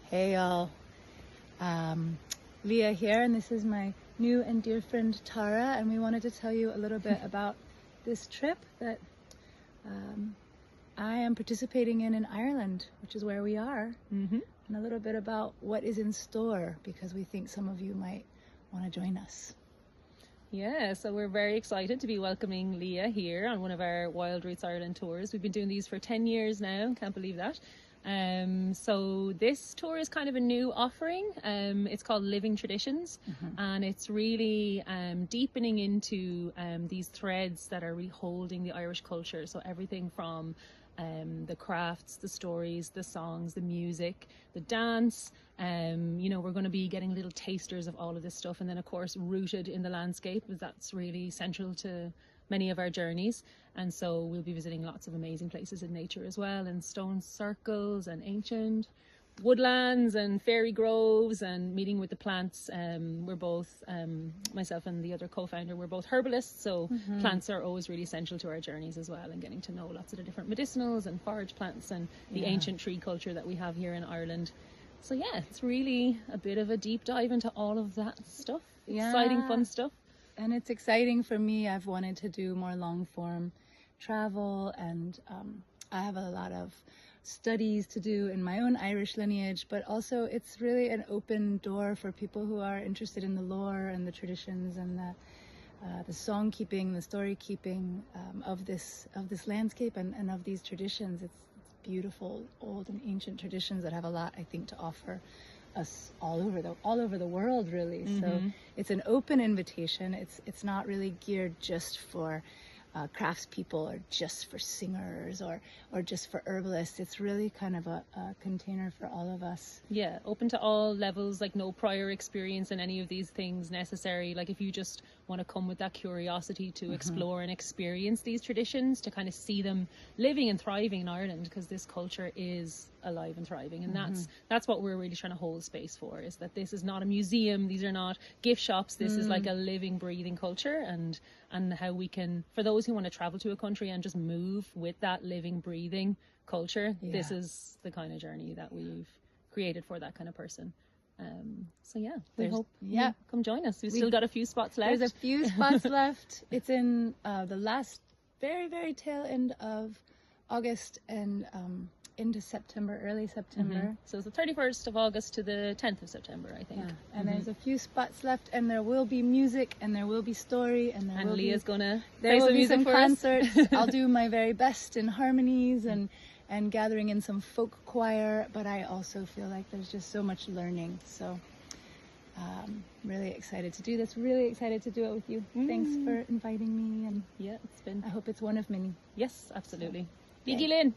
Hey all, Leah here, and this is my new and dear friend Tara, and we wanted to tell you a little bit about this trip that I am participating in Ireland, which is where we are, and a little bit about what is in store, because we think some of you might want to join us. Yeah, so we're very excited to be welcoming Leah here on one of our Wild Roots Ireland tours. We've been doing these for 10 years now, can't believe that. So this tour is kind of a new offering. It's called Living Traditions, and it's really deepening into these threads that are reholding the Irish culture. So everything from the crafts, the stories, the songs, the music, the dance. We're going to be getting little tasters of all of this stuff, and then of course rooted in the landscape, because that's really central to many of our journeys. And so we'll be visiting lots of amazing places in nature as well, and stone circles and ancient woodlands and fairy groves, and meeting with the plants. We're both, myself and the other co-founder, we're both herbalists, so plants are always really essential to our journeys as well, and getting to know lots of the different medicinals and forage plants and the ancient tree culture that we have here in Ireland. So yeah, it's really a bit of a deep dive into all of that stuff. Exciting, fun stuff. And it's exciting for me. I've wanted to do more long form travel, and I have a lot of studies to do in my own Irish lineage, but also it's really an open door for people who are interested in the lore and the traditions and the song keeping, the story keeping of this landscape and of these traditions. It's beautiful old and ancient traditions that have a lot, I think, to offer us all over the world, really. So it's an open invitation. It's not really geared just for craftspeople or just for singers or just for herbalists. It's really kind of a container for all of us. Yeah, open to all levels, like no prior experience in any of these things necessary. Like if you just want to come with that curiosity to explore and experience these traditions, to kind of see them living and thriving in Ireland, because this culture is alive and thriving, and that's what we're really trying to hold space for, is that this is not a museum, these are not gift shops, this is like a living, breathing culture, and how we can, for those who want to travel to a country and just move with that living, breathing culture, this is the kind of journey that we've created for that kind of person. So yeah, we hope you come join us. We've still got a few spots left. There's a few spots left. It's in the last very, very tail end of August and into September, early September. So it's the 31st of August to the 10th of September, I think. Yeah. And there's a few spots left, and there will be music, and there will be story, and there will Leah's gonna there will some be music some for concerts. us. I'll do my very best in harmonies and gathering in some folk choir, but I also feel like there's just so much learning. So really excited to do this, really excited to do it with you. Thanks for inviting me, and Yeah, it's been, I hope it's one of many. yes, absolutely. So, Biggie Lynn.